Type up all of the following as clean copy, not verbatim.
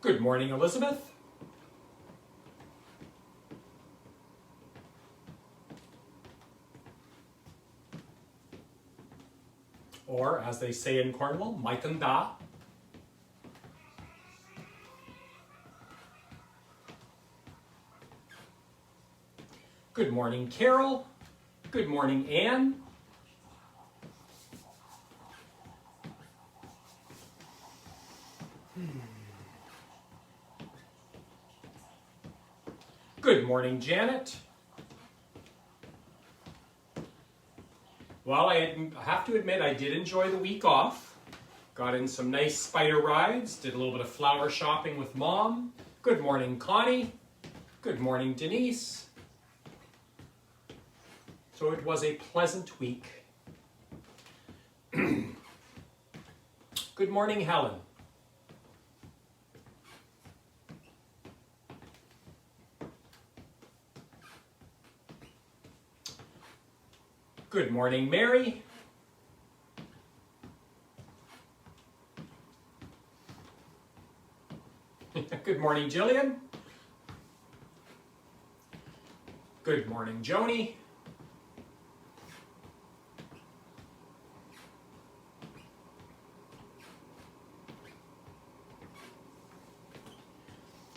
Good morning, Elizabeth. Or, as they say in Cornwall, Mike and Da. Good morning, Carol. Good morning, Anne. Good morning, Janet. Well, I have to admit I did enjoy the week off. Got in some nice spider rides, did a little bit of flower shopping with Mom. Good morning, Connie. Good morning, Denise. So it was a pleasant week. Good morning, Helen. Good morning, Mary. Good morning, Jillian. Good morning, Joni.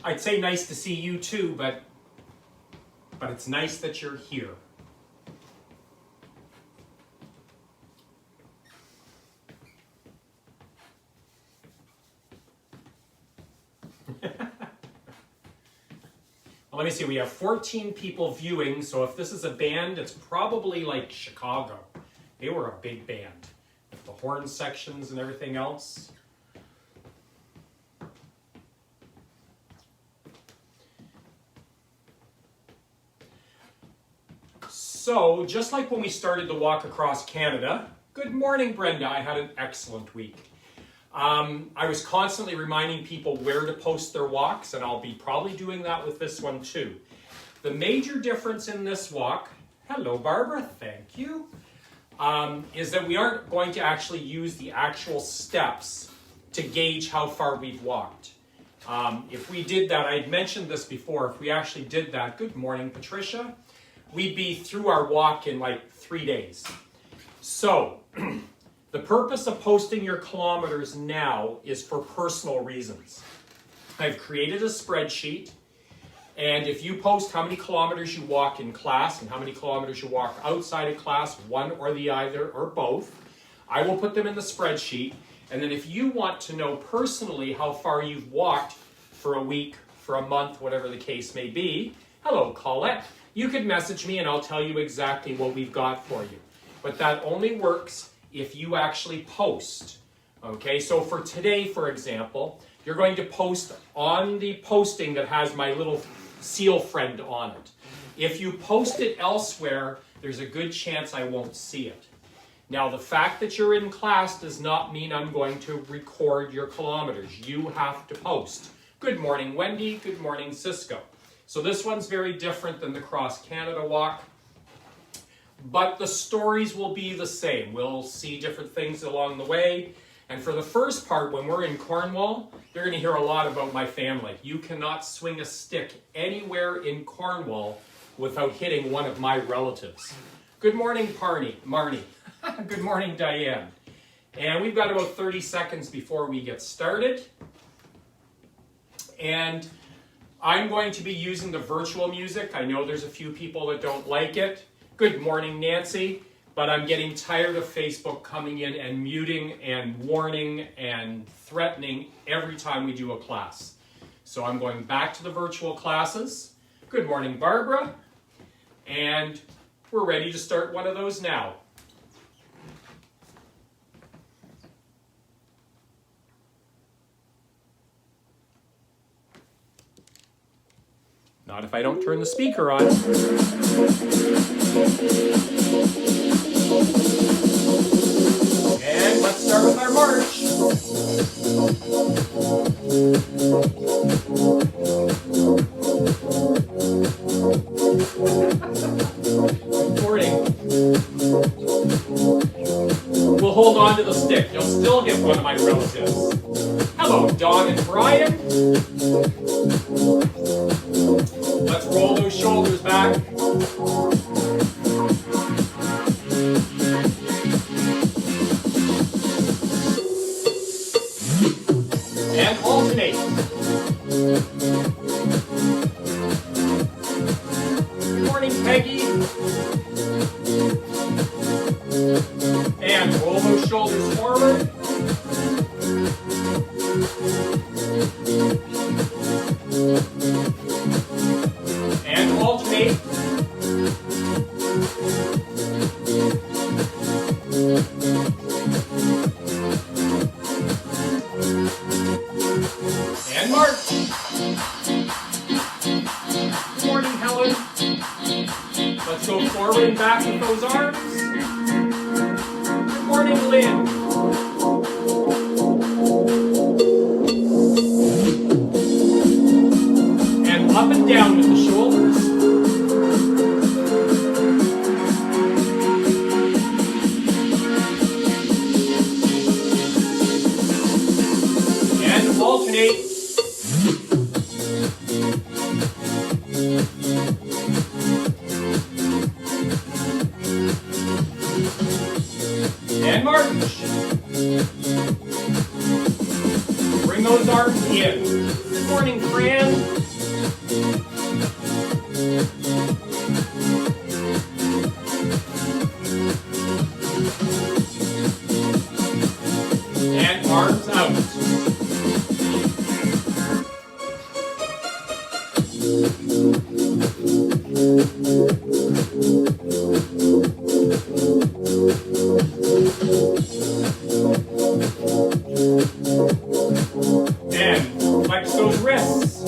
I'd say nice to see you too, but it's nice that you're here. Well, let me see, we have 14 people viewing, so if this is a band, it's probably like Chicago. They were a big band, with the horn sections and everything else. So, just like when we started the walk across Canada, good morning, Brenda, I had an excellent week. I was constantly reminding people where to post their walks, and I'll be probably doing that with this one too. The major difference in this walk, hello Barbara, thank you, is that we aren't going to actually use the actual steps to gauge how far we've walked. If we did that, I had mentioned this before, if we actually did that, good morning Patricia, we'd be through our walk in like 3 days. So, the purpose of posting your kilometers now is for personal reasons. I've created a spreadsheet, and if you post how many kilometers you walk in class and how many kilometers you walk outside of class, one or the other or both, I will put them in the spreadsheet. And then if you want to know personally how far you've walked for a week, for a month, whatever the case may be, hello Colette, you could message me and I'll tell you exactly what we've got for you. But that only works if you actually post. Okay, so for today, for example, you're going to post on the posting that has my little seal friend on it. If you post it elsewhere, there's a good chance I won't see it. Now, the fact that you're in class does not mean I'm going to record your kilometers. You have to post. Good morning, Wendy. Good morning, Cisco. So this one's very different than the Cross Canada walk. But the stories will be the same. We'll see different things along the way. And for the first part, when we're in Cornwall, you're going to hear a lot about my family. You cannot swing a stick anywhere in Cornwall without hitting one of my relatives. Good morning, Marnie. Good morning, Diane. And we've got about 30 seconds before we get started. And I'm going to be using the virtual music. I know there's a few people that don't like it. Good morning, Nancy, but I'm getting tired of Facebook coming in and muting and warning and threatening every time we do a class. So I'm going back to the virtual classes. Good morning, Barbara. And we're ready to start one of those now. Not if I don't turn the speaker on. And let's start with our march. Good morning. We'll hold on to the stick. You'll still get one of my relatives. Hello, Dawn and Brian. Let's roll those shoulders back. And alternate. Good morning, Peggy. And roll those shoulders forward. And alternate. And march. Good morning, Helen. Let's go forward and back with those arms. Good morning, Lynn. And up and down with the shoulders. And alternate. And march. Bring those arms in. Good morning, Fran. And arms out. And flex those wrists.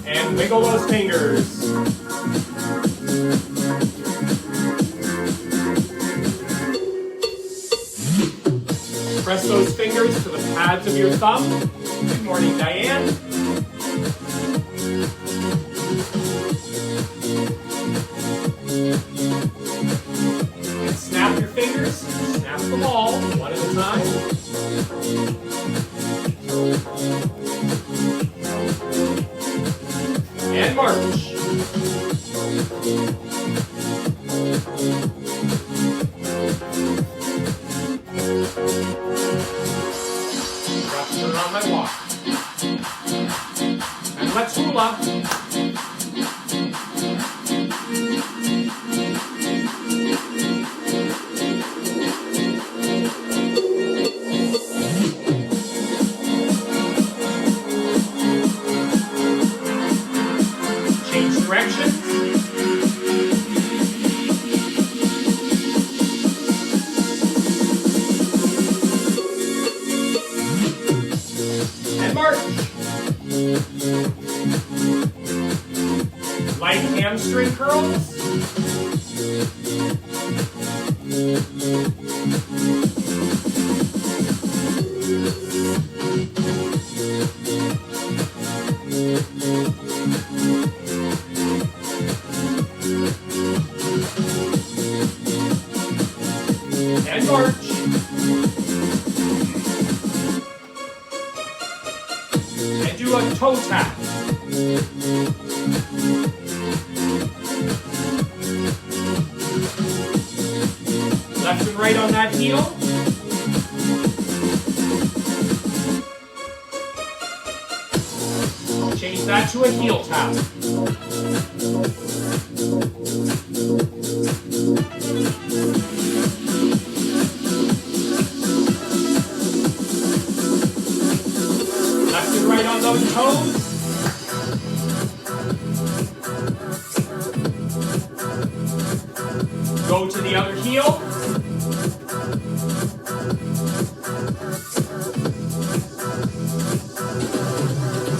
And wiggle those fingers. Press those fingers to the pads of your thumb. Good morning, Diane. And snap your fingers. Snap them all, one at a time. And march. Turn on my walk. And let's hula. Change direction. March. Light hamstring curls. And march. And do a toe tap. Left and right on that heel. Change that to a heel tap. Left and right on those toes. Go to the other heel.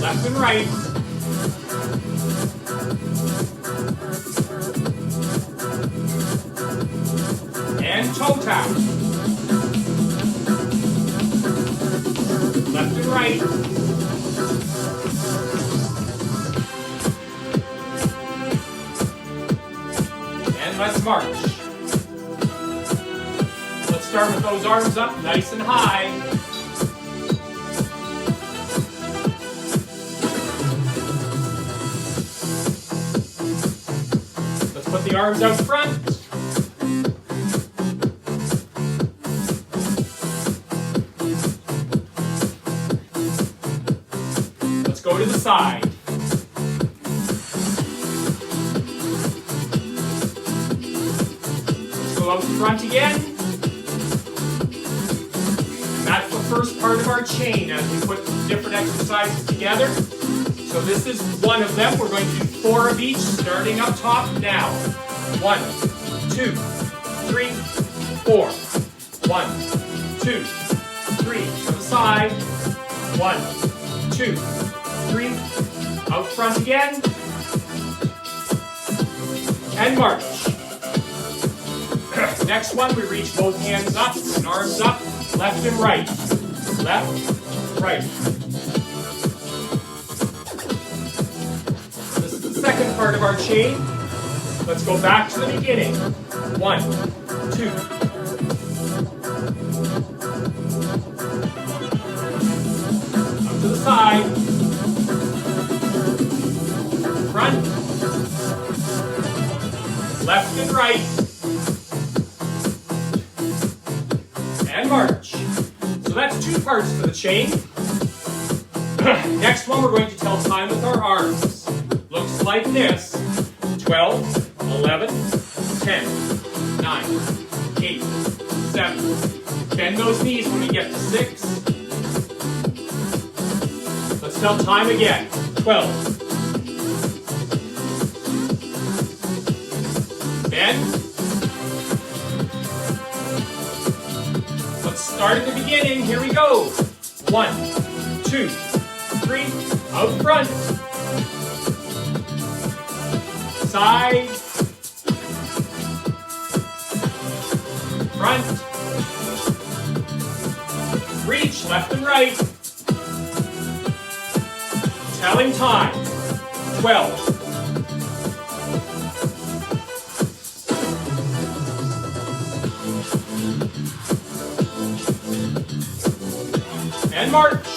Left and right. And toe tap. Left and right. And let's march. start with those arms up nice and high. Let's put the arms out front. Let's go to the side. Go out front again. And that's the first part of our chain as we put different exercises together. So this is one of them. We're going to do 4 of each, starting up top now. 1, 2, 3, 4. 1, 2, 3. To the side. 1, 2, 3. Out front again. And march. Next one, we reach both hands up and arms up, left and right. Left, right. This is the second part of our chain. Let's go back to the beginning. 1, 2. Up to the side. Front. Left and right. And march. So that's 2 parts to the chain. Next one, we're going to tell time with our arms. Looks like this. 12, 11, 10, 9, 8, 7. Bend those knees when we get to 6. Let's tell time again. 12. Bend. Let's start at the beginning. Here we go. 1, 2, 3. Out front. Side. Front. Reach left and right. Telling time. 12. And march.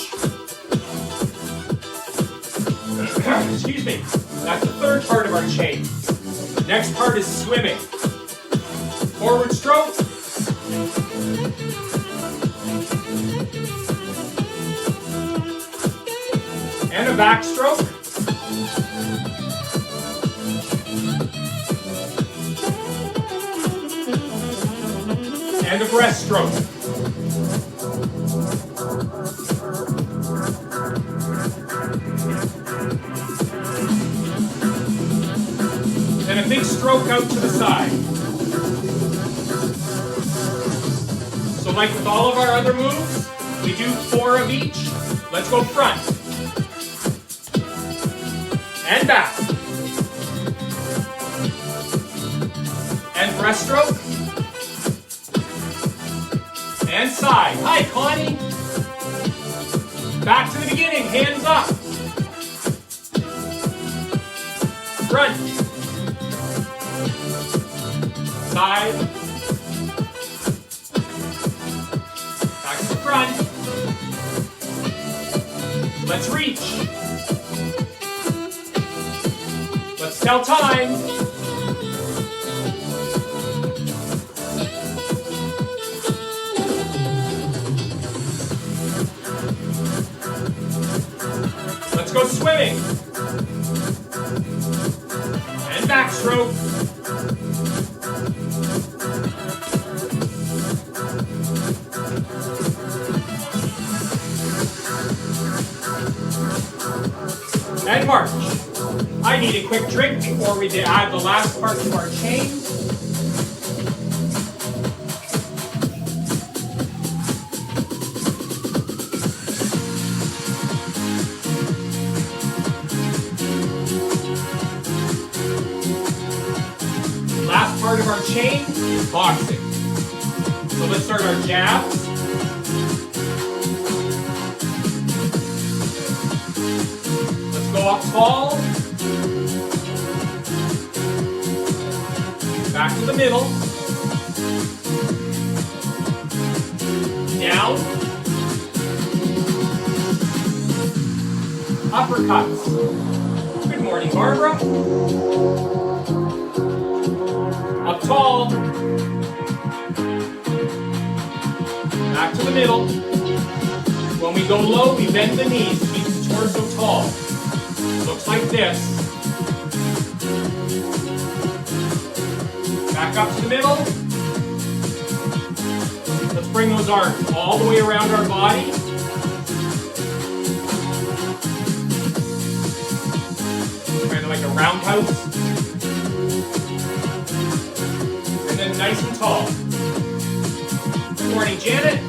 Excuse me. That's the third part of our chain. Next part is swimming. Forward stroke. And a back stroke. And a breaststroke. And a big stroke out to the side. So like with all of our other moves, we do 4 of each. Let's go front. And back. And breaststroke. And side. Hi, Connie. Back to the beginning. Hands up. Front. Side. Back to the front. Let's reach. Let's tell time. Let's go swimming. And backstroke. And march. I need a quick drink before we add the last part to our chain. Last part of our chain is boxing. So let's start our jabs. Go up tall, back to the middle, down, uppercuts. Good morning, Barbara. Up tall, back to the middle. When we go low, we bend the knees, keep the torso tall. Looks like this. Back up to the middle. Let's bring those arms all the way around our body. Kind of like a roundhouse. And then nice and tall. Good morning, Janet. I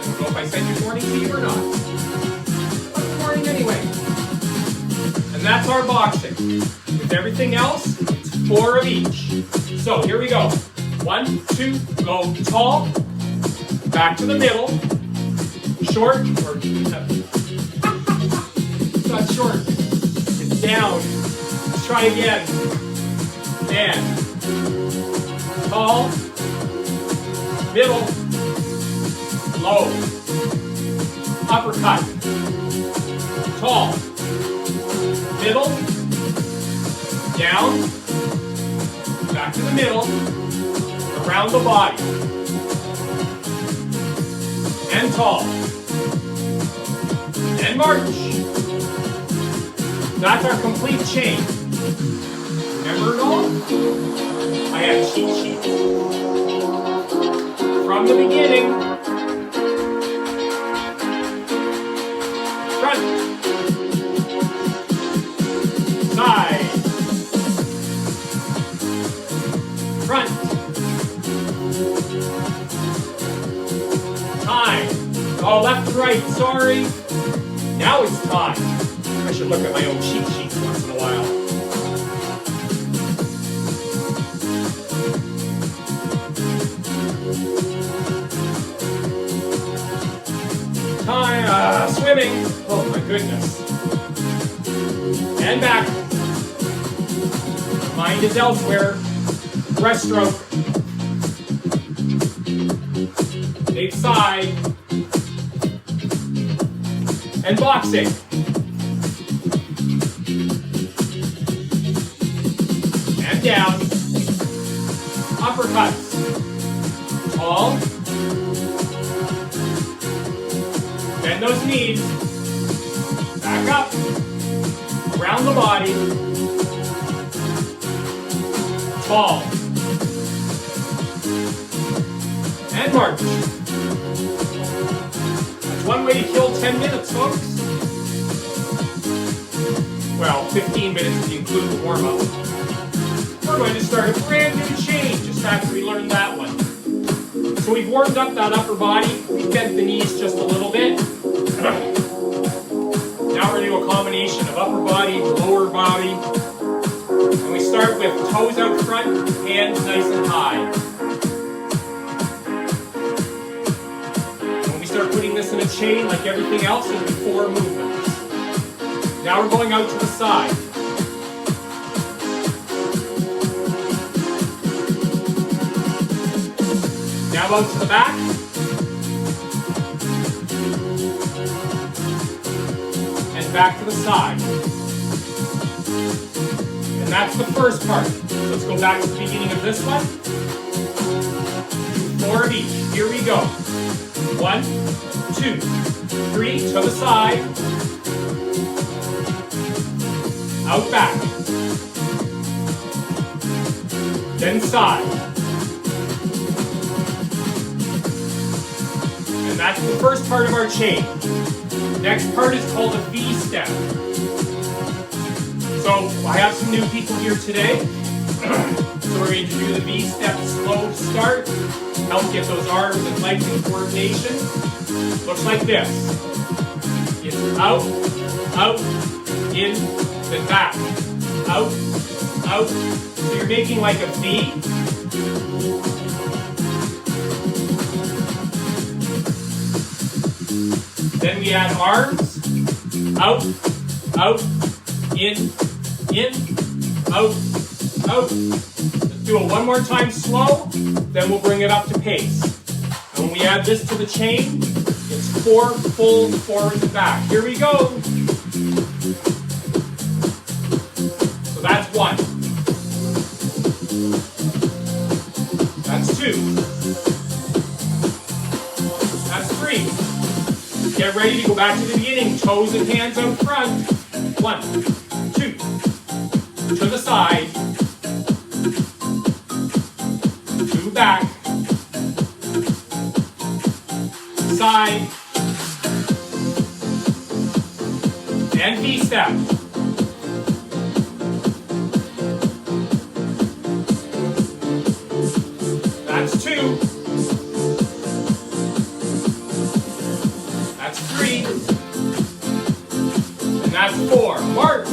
don't know if I said good morning to you or not. But good morning anyway. And that's our boxing. With everything else, it's 4 of each. So here we go. 1, 2, go tall. Back to the middle. Short, or it's not short. It's down. Let's try again. And tall. Middle. Low. Uppercut. Tall. Middle. Down. Back to the middle. Around the body. And tall. And march. That's our complete chain. Remember it all? I have cheat sheets. From the beginning. Front. Side. Front. Time. Oh, left and right, sorry. Now it's time. I should look at my own cheat sheets once in a while. Time, swimming. Oh my goodness. And back. Mind is elsewhere. Breaststroke. Big side. And boxing. And down. Uppercuts. Tall. Bend those knees. Back up. Around the body. Tall. And march. That's one way to kill 10 minutes, folks. Well, 15 minutes if you include the warm-up. We're going to start a brand new chain just after we learn that one. So we've warmed up that upper body. We've bent the knees just a little bit. Now we're going to do a combination of upper body, lower body. And we start with toes out front, hands nice and high. When we start putting this in a chain, like everything else, it'll be 4 movements. Now we're going out to the side. Now out to the back. And back to the side. And that's the first part. Let's go back to the beginning of this one. 4 of each. Here we go. 1, 2, 3, to the side. Out back. Then side. And that's the first part of our chain. Next part is called a V step. So I have some new people here today. So we're going to do the V step slow start. Help get those arms and legs in coordination. Looks like this. It's out, in, then back. Out. So you're making like a V. Then we add arms. Out, in, out. Let's do it one more time slow, then we'll bring it up to pace. And when we add this to the chain, 4 full forward and back. Here we go. So that's 1. That's 2. That's 3. Get ready to go back to the beginning. Toes and hands out front. 1, 2. To the side. 2 back. Side. And V-step. That's 2. That's 3. And that's 4. March.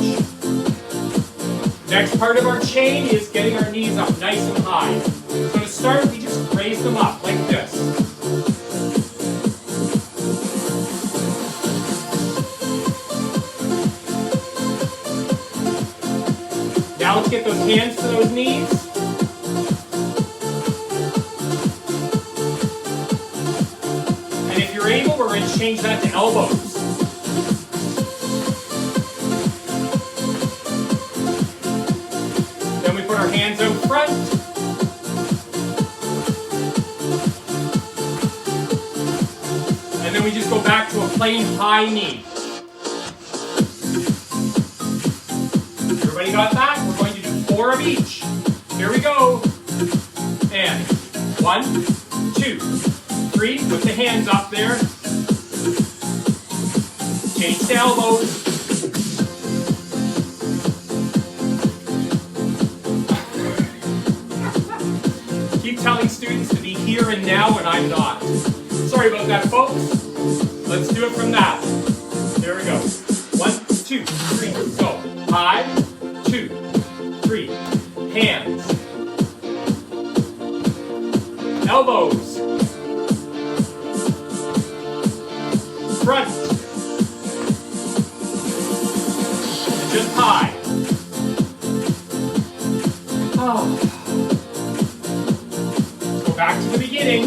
Next part of our chain is getting our knees up nice and high. So to start, we just raise them up like this. Now let's get those hands to those knees. And if you're able, we're going to change that to elbows. Then we put our hands out front. And then we just go back to a plain high knee. Everybody got that? We're going to do 4 of each. Here we go. And 1, 2, 3. Put the hands up there. Change to elbows. Keep telling students to be here and now when I'm not. Sorry about that, folks. Let's do it from that. There we go. 1, 2, 3, go. High, 2, 3. Hands. Elbows. Front. And just high. Oh. Let's go back to the beginning.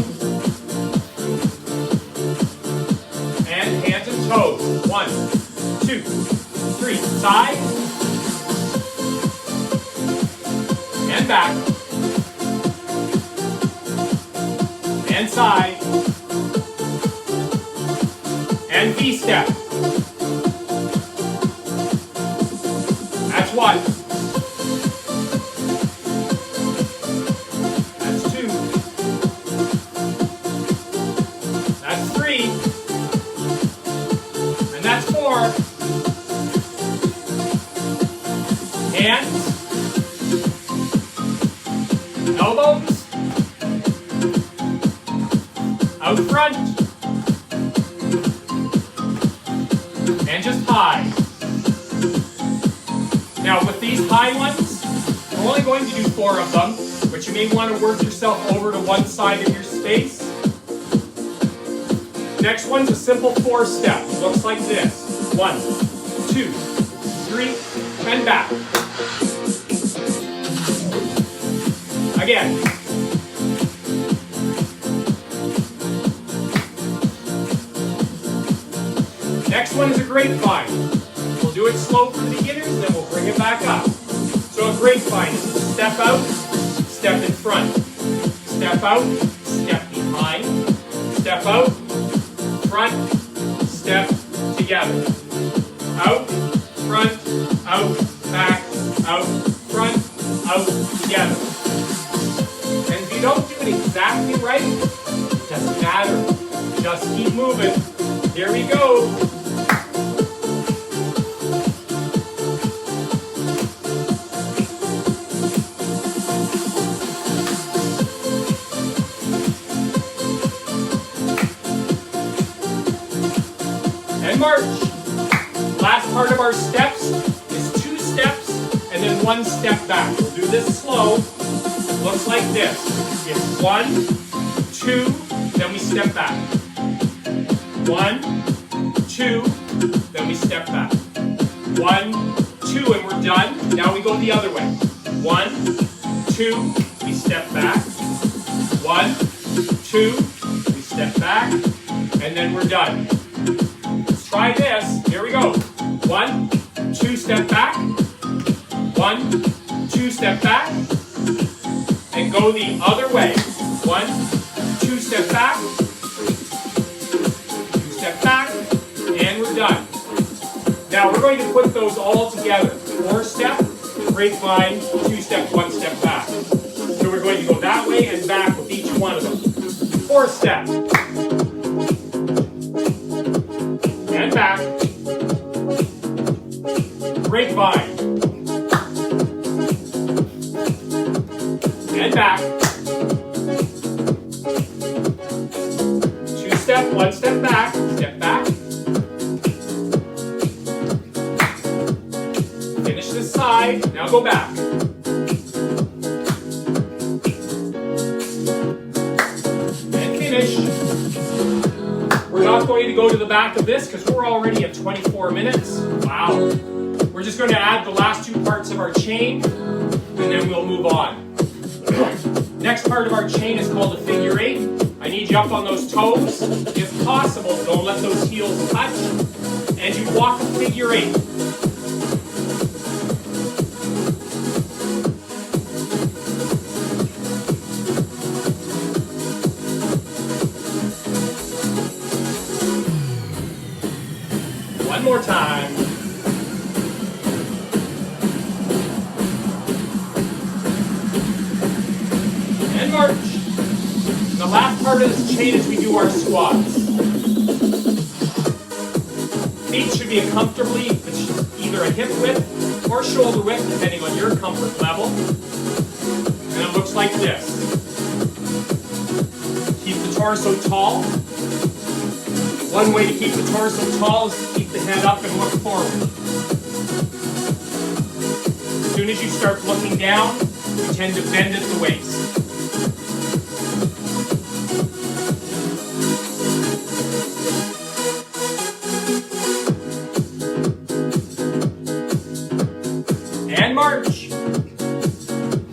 And hands and toes. 1, 2, 3. Side. And back. And side. And V-step. That's 1. That's 2. That's 3. And that's 4. Hands. Elbows. Out front. And just high. Now with these high ones, we're only going to do 4 of them, but you may want to work yourself over to one side of your space. Next one's a simple 4-step. Looks like this. 1, 2, 3, and back. Again. Next one is a grapevine. We'll do it slow for the beginners, then we'll bring it back up. So a grapevine is step out, step in front. Step out, step behind. Step out, front, step together. Out, front, out, back, out, front, out, together. And if you don't do it exactly right, it doesn't matter. Just keep moving. Here we go. And march. Last part of our steps is 2 steps and then 1 step back. We'll do this slow. Looks like this. It's 1, 2, then we step back. 1, 2, then we step back. 1, 2, and we're done. Now we go the other way. 1, 2, we step back. 1, 2, we step back. and then we're done. Let's try this. Here we go. 1, 2, step back. 1, 2, step back. And go the other way. 1, 2, step back. 2 step back. And we're done. Now we're going to put those all together. 4 step, grapevine, 2 step, 1 step back. So we're going to go that way and back with each one of them. 4 step. And back. Grapevine. And back. 2 step, 1 step back. Step back. Finish this side. Now go back. And finish. We're not going to go to the back of this because we're already at 24 minutes. Wow. We're just going to add the last 2 parts of our chain, and then we'll move on. Next part of our chain is called a figure 8. I need you up on those toes. If possible, don't let those heels touch. And you walk a figure 8. One more time. And march. The last part of this chain is we do our squats. Feet should be comfortably either a hip width or shoulder width, depending on your comfort level. And it looks like this. Keep the torso tall. One way to keep the torso tall is to keep the head up and look forward. As soon as you start looking down, you tend to bend at the waist. And march.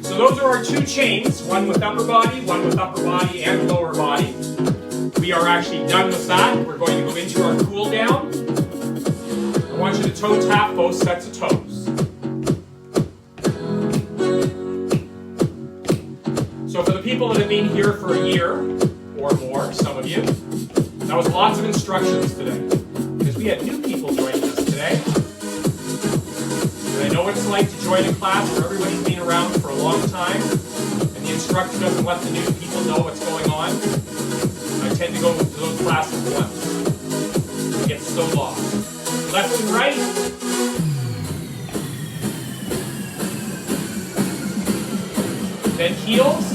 So those are our 2 chains, one with upper body and lower body. We are actually done with that. We're going to go into our cool down. I want you to toe tap both sets of toes. So for the people that have been here for a year or more, some of you, that was lots of instructions today. Because we had new people joining us today. And I know what it's like to join a class where everybody's been around for a long time and the instructor doesn't let the new people know what's going on. I tend to go to those classes once. I get so lost. Left and right. Then heels.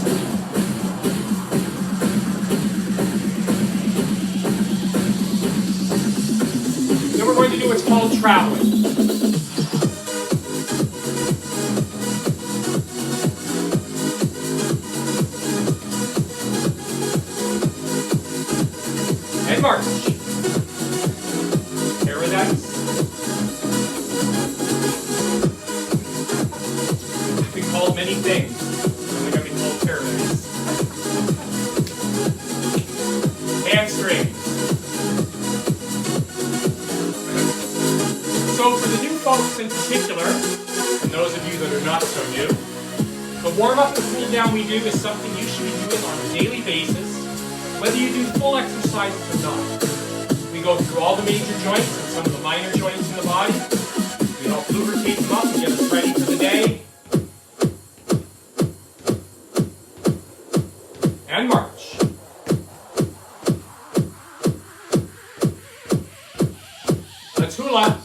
Then we're going to do what's called traveling. And march. Paradise. I've been called many things. I think I've been called paradise. Hamstring. So for the new folks in particular, and those of you that are not so new, the warm-up, the cool down we do is something you should be doing on a daily basis, whether you do full exercises or not. We go through all the major joints and some of the minor joints in the body. We help lubricate them up and get us ready for the day. And march. Let's hula.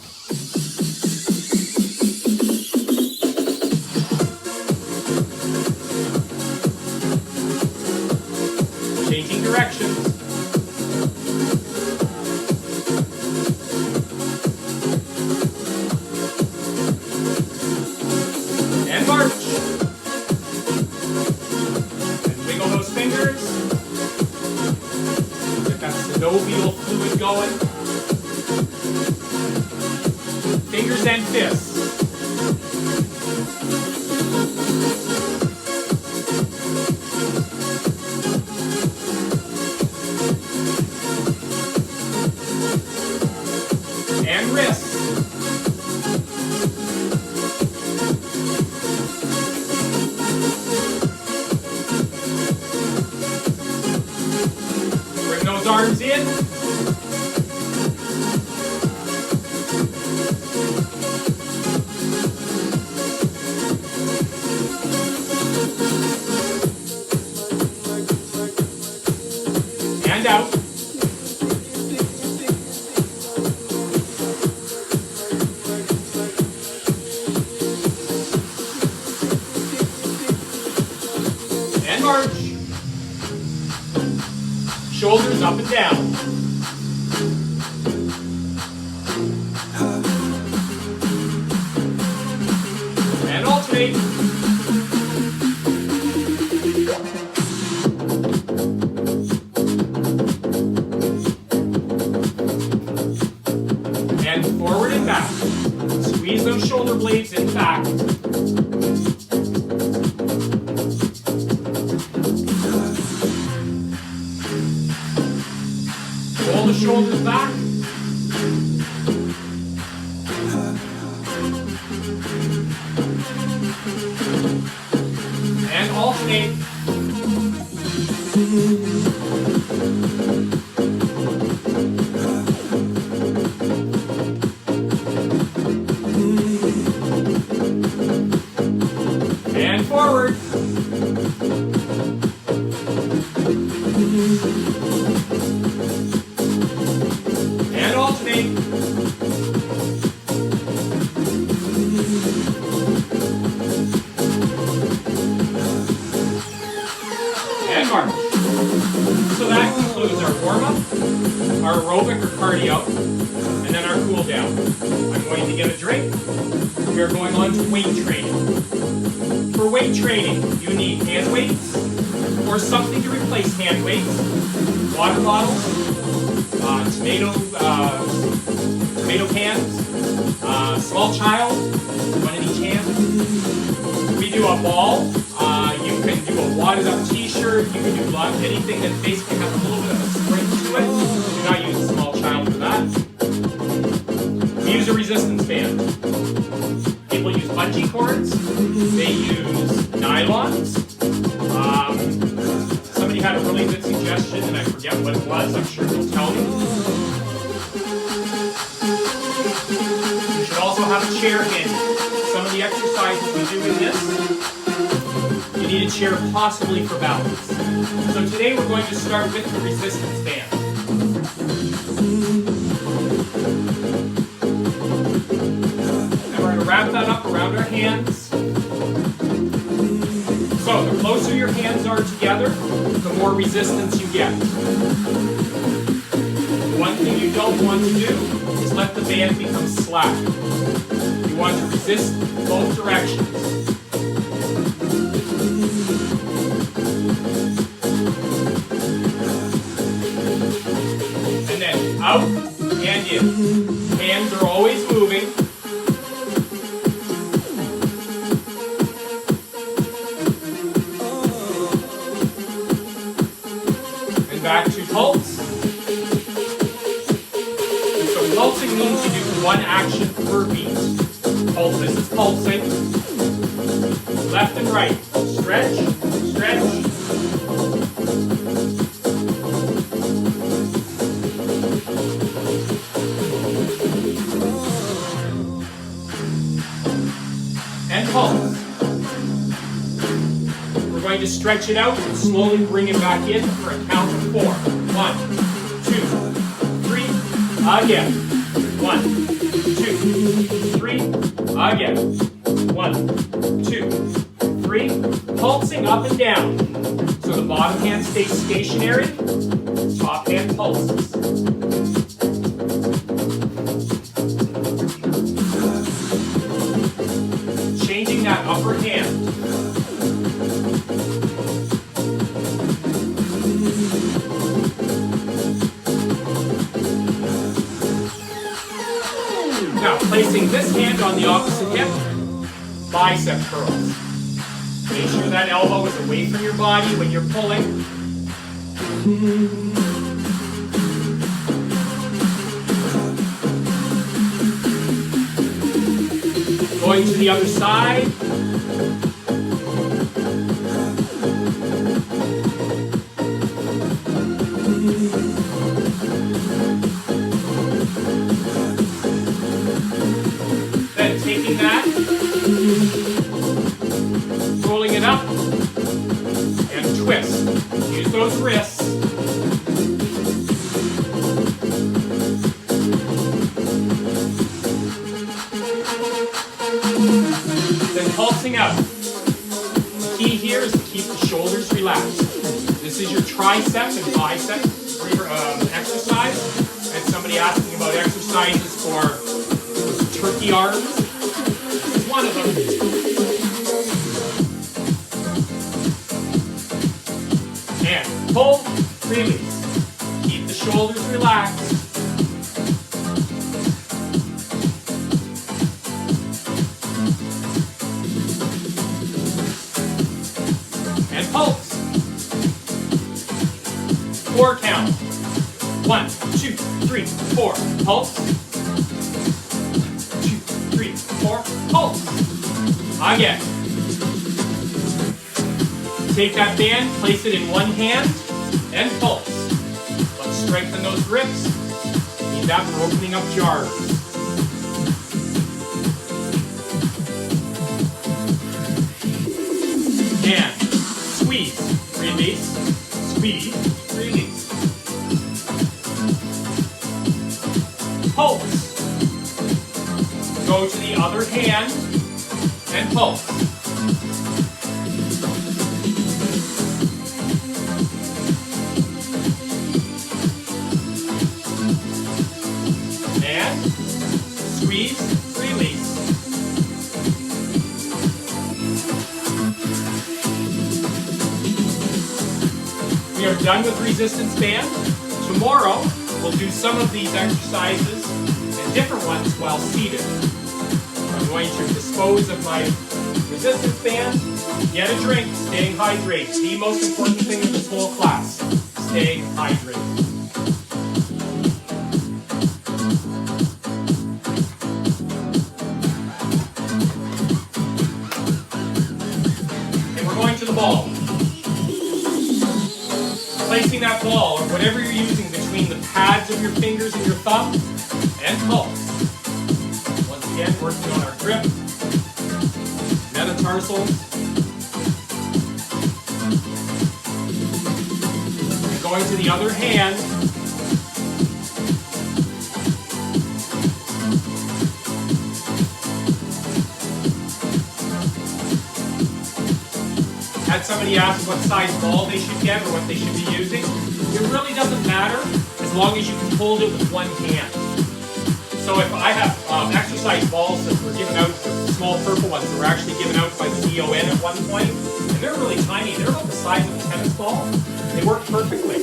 Changing directions. And march. And wiggle those fingers. Get that synovial fluid going. Fingers and fists. shoulders up and down. And alternate. And forward and back. Squeeze those shoulder blades in the back. Roll the shoulders back. And alternate. And forward. And alternate. And march. So that concludes our warm-up, our aerobic or cardio, and then our cool down. I'm going to get a drink. We are going on to weight training. For weight training, you need hand weights or something to replace hand weights, water bottles, tomato cans, small child, one in each hand. We do a ball. You can do a wadded up t-shirt. You can do anything that basically has a little bit of a spring to it. Do not use a small child for that. We use a resistance band. People use bungee cords. They use nylons. Somebody had a really good suggestion, and I forget what it was. I'm sure they'll tell me. You should also have a chair handy. Some of the exercises we do in this, you need a chair possibly for balance. So today we're going to start with the resistance band. And we're going to wrap that up around our hands. So the closer your hands are together, the more resistance you get. One thing you don't want to do is let the band become slack. You want to resist both directions. And then out and in. Hands are always moving. And back to pulse. So pulsing means you do one action per beat. Pulse, this is pulsing. Left and right. Stretch, stretch. And pulse. We're going to stretch it out and slowly bring it back in for a count of 4. 1, 2, 3. Again. 1, 2, 3. Again. 1, 2, 3. Pulsing up and down. So the bottom hand stays stationary. Top hand pulses. Changing that upper hand. Now, placing this hand on the opposite hip, bicep curls. Make sure that elbow is away from your body when you're pulling. Going to the other side. Then taking that, rolling it up, and twist. Use those wrists. Then pulsing out. The key here is to keep the shoulders relaxed. This is your tricep and bicep exercise. And somebody asking about exercises for turkey arms. This is one of them. And pull, release. Keep the shoulders relaxed. And pulse. 4 count. 1, 2, 3, 4. Pulse. 2, 3, 4. Pulse. Again. Take that band, place it in one hand, and pulse. Let's strengthen those grips. Need that for opening up jars. And squeeze, release, squeeze, release. Pulse. Go to the other hand and pulse. And squeeze, release. We are done with resistance band. Tomorrow, we'll do some of these exercises and different ones while seated. I'm going to dispose of my resistance band, get a drink, staying hydrated. The most important thing in this whole class, staying hydrated. And we're going to the ball. Placing that ball, or whatever you're using, between the pads of your fingers and your thumb, and pulse. Once again, working on our grip, metatarsals, and going to the other hand. Had somebody ask what size ball they should get or what they should be using. It really doesn't matter as long as you can hold it with one hand. So if I have exercise balls that were given out, the small purple ones that were actually given out by the DON at one point, and they're really tiny, they're about the size of a tennis ball. They work perfectly.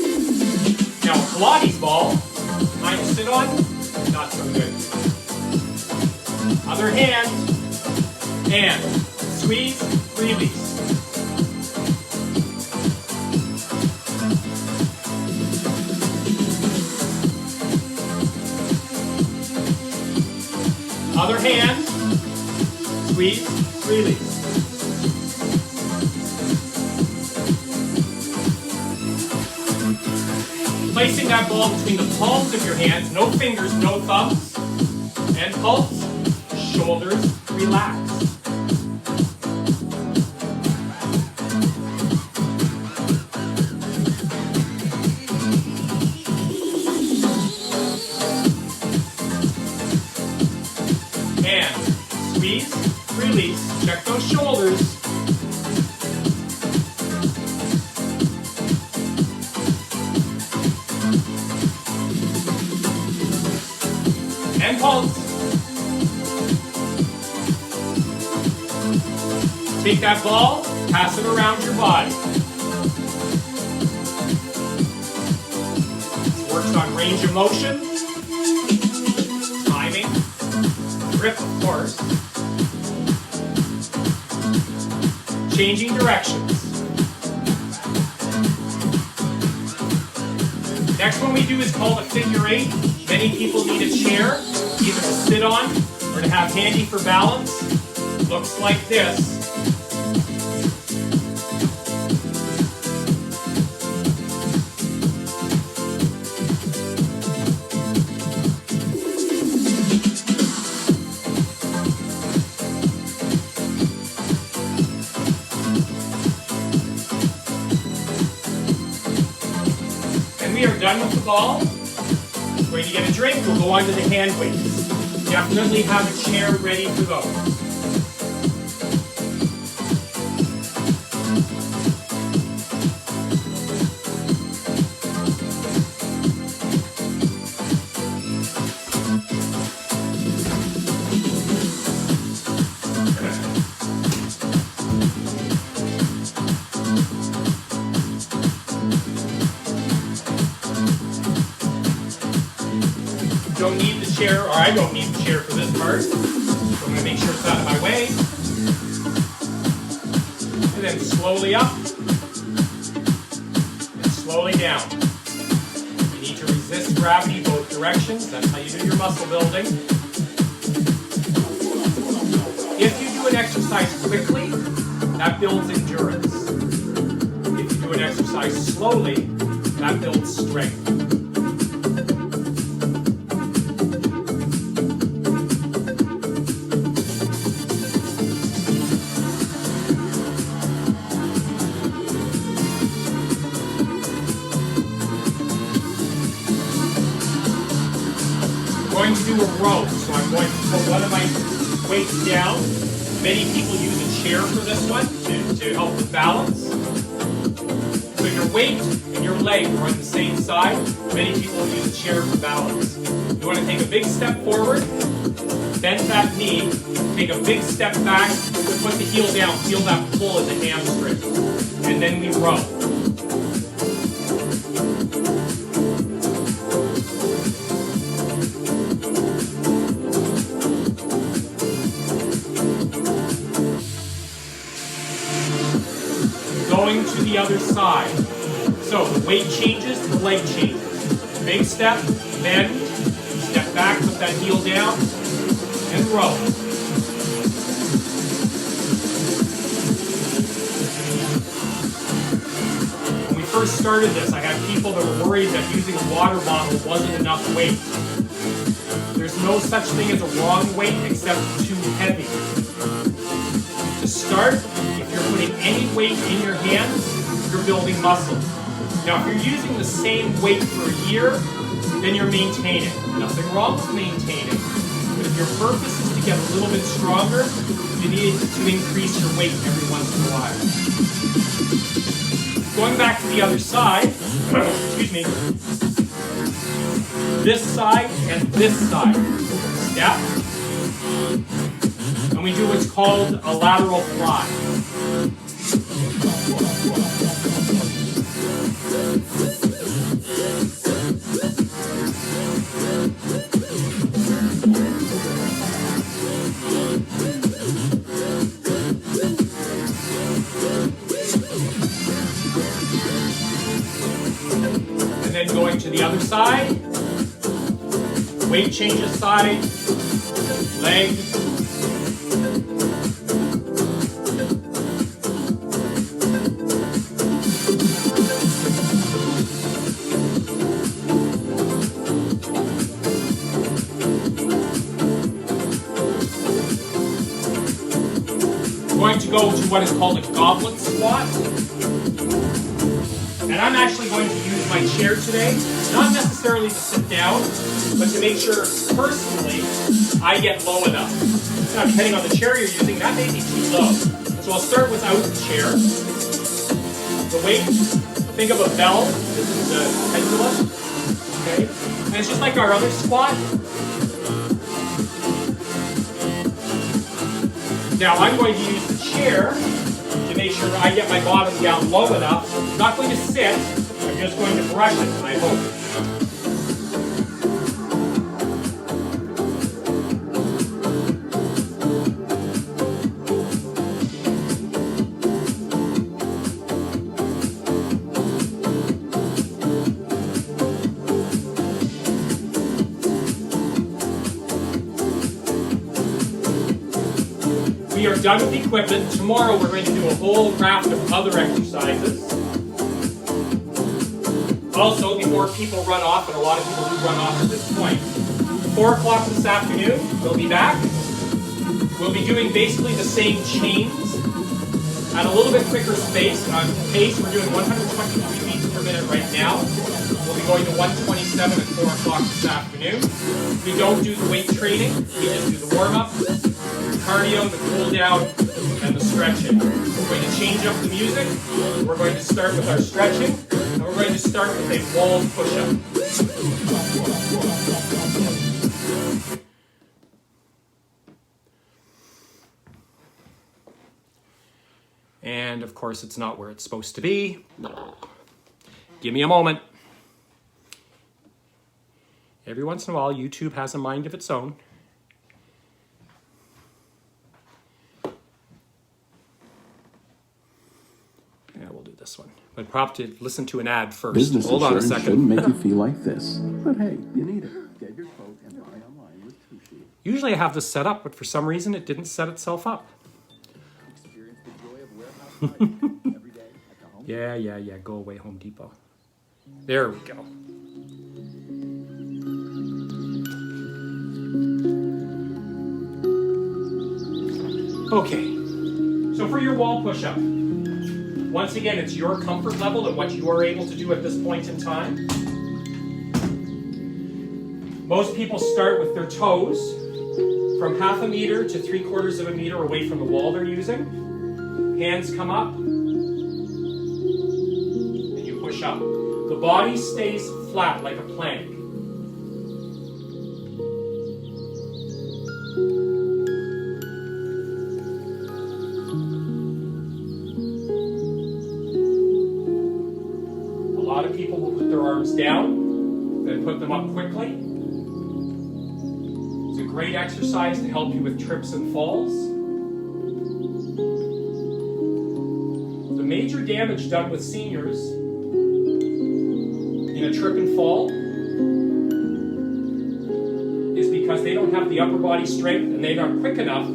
Now a Pilates ball, mine to sit on, not so good. Other hand, and squeeze, release. Other hand, squeeze, release. Placing that ball between the palms of your hands, no fingers, no thumbs, and pulse, shoulders relaxed. And squeeze, release, check those shoulders. And pulse. Take that ball, pass it around your body. Works on range of motion, timing, grip, of course. Changing directions. Next one we do is called a figure 8. Many people need a chair, either to sit on or to have handy for balance. Looks like this. We are done with the ball. We're going to get a drink. We'll go on to the hand weights. Definitely have a chair ready for those. don't need the chair, or I don't need the chair for this part. So I'm going to make sure it's out of my way. And then slowly up. And slowly down. You need to resist gravity both directions. That's how you do your muscle building. If you do an exercise quickly, that builds endurance. If you do an exercise slowly, that builds strength. I'm going to do a row, so I'm going to put one of my weights down. Many people use a chair for this one to help with balance. So your weight and your leg are on the same side. Many people use a chair for balance. You want to take a big step forward, bend that knee, take a big step back, put the heel down, feel that pull at the hamstring, and then we row. Going to the other side. So the weight changes, the leg changes. Big step, bend, step back, put that heel down, and row. When we first started this, I had people that were worried that using a water bottle wasn't enough weight. There's no such thing as a wrong weight except too heavy. To start, if you're putting any weight in your hands, you're building muscle. Now, if you're using the same weight for a year, then you're maintaining. Nothing wrong with maintaining. But if your purpose is to get a little bit stronger, you need to increase your weight every once in a while. Going back to the other side, excuse me, this side and this side. Step. And we do what's called a lateral fly. And then going to the other side. Weight changes side, leg. Going to go to what is called a goblet squat. And I'm actually going to use my chair today, not necessarily to sit down, but to make sure personally I get low enough. Now, depending on the chair you're using, that may be too low. So I'll start without the chair. The weight, think of a bell. This is the pendulum. Okay? And it's just like our other squat. Now I'm going to use the chair to make sure I get my bottom down low enough. I'm not going to sit, I'm just going to brush it, I hope. We are done with the equipment. Tomorrow we're going to do a whole raft of other exercises. Also, before people run off, and a lot of people do run off at this point, 4 o'clock this afternoon, we'll be back. We'll be doing basically the same chains at a little bit quicker pace. We're doing 123 beats per minute right now. We'll be going to 127 at 4 o'clock this afternoon. We don't do the weight training. We just do the warm-up, the cardio, the cool down, and the stretching. We're going to change up the music. We're going to start with our stretching, and we're going to start with a wall push-up. And of course, it's not where it's supposed to be. Give me a moment. Every once in a while, YouTube has a mind of its own. Yeah, we'll do this one. But probably to listen to an ad first. Business Hold on a insurance second. shouldn't make you feel like this. But hey, you need it. Get your quote and buy online with Tushy. Usually I have this set up, but for some reason it didn't set itself up. Experience the joy of warehouse buying every day at the home. Yeah. Go away, Home Depot. There we go. Okay, so for your wall push-up, once again, it's your comfort level and what you are able to do at this point in time. Most people start with their toes from 1/2 meter to 3/4 of a meter away from the wall they're using. Hands come up, and you push up. The body stays flat like a plank. A lot of people will put their arms down, then put them up quickly. It's a great exercise to help you with trips and falls. The major damage done with seniors in a trip and fall is because they don't have the upper body strength and they're not quick enough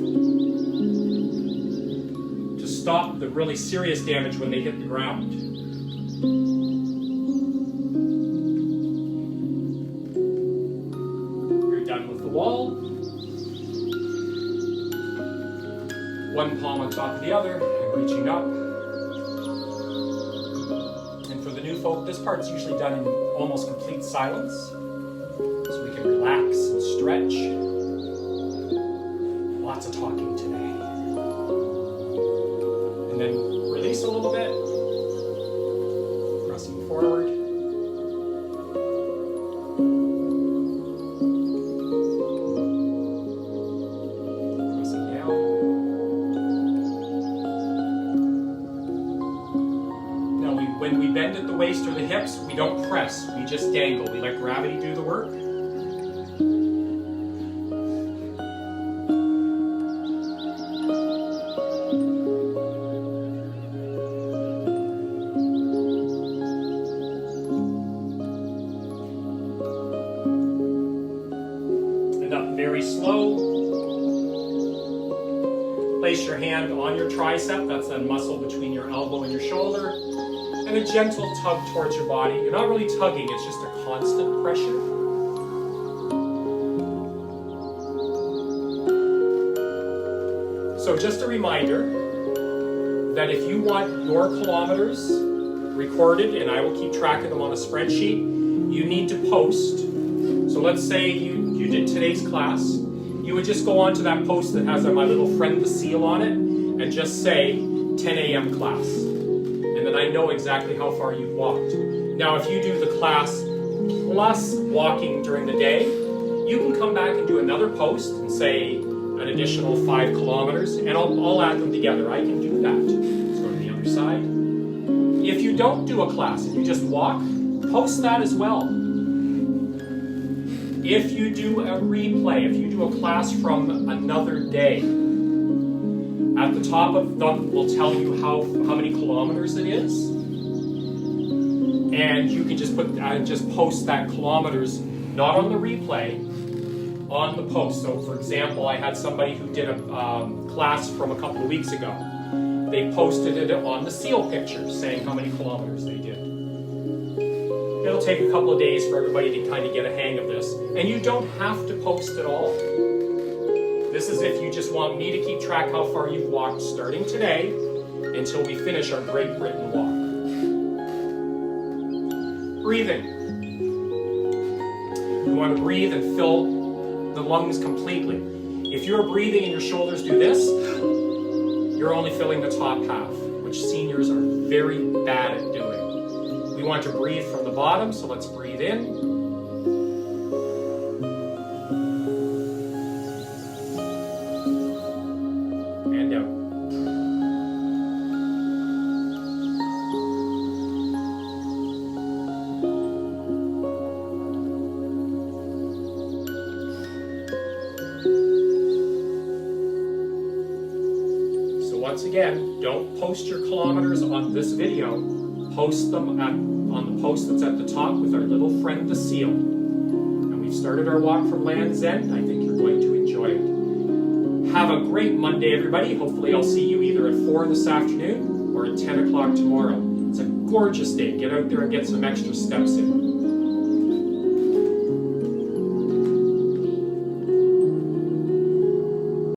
to stop the really serious damage when they hit the ground. You're done with the wall. One palm on top of the other and reaching up. Folk, this part's usually done in almost complete silence, so we can relax and stretch. Lots of talking today. And then release a little bit, pressing forward. Pressing down. When we bend at the waist or the hips, we don't press, we just dangle. We let gravity do the work. And up very slow. Place your hand on your tricep, that's that muscle between your elbow and your shoulder. And a gentle tug towards your body. You're not really tugging, it's just a constant pressure. So just a reminder that if you want your kilometers recorded, and I will keep track of them on a spreadsheet, you need to post. So let's say you did today's class. You would just go onto that post that has my little friend the seal on it and just say 10 a.m. class. And then I know exactly how far you've walked. Now, if you do the class plus walking during the day, you can come back and do another post and say an additional 5 kilometers, and I'll add them together. I can do that. Let's go to the other side. If you don't do a class and you just walk, post that as well. If you do a replay, if you do a class from another day, at the top of them will tell you how many kilometers it is, and you can just post that kilometers, not on the replay, on the post. So, for example, I had somebody who did a class from a couple of weeks ago. They posted it on the seal picture, saying how many kilometers they did. It'll take a couple of days for everybody to kind of get a hang of this, and you don't have to post at all. This is if you just want me to keep track how far you've walked starting today until we finish our Great Britain walk. Breathing. You want to breathe and fill the lungs completely. If you're breathing and your shoulders do this, you're only filling the top half, which seniors are very bad at doing. We want to breathe from the bottom, so let's breathe in. once again, don't post your kilometers on this video. Post them on the post that's at the top with our little friend the seal. And we've started our walk from Land's End. I think you're going to enjoy it. Have a great Monday, everybody. Hopefully I'll see you either at 4 this afternoon or at 10 o'clock tomorrow. It's a gorgeous day. Get out there and get some extra steps in.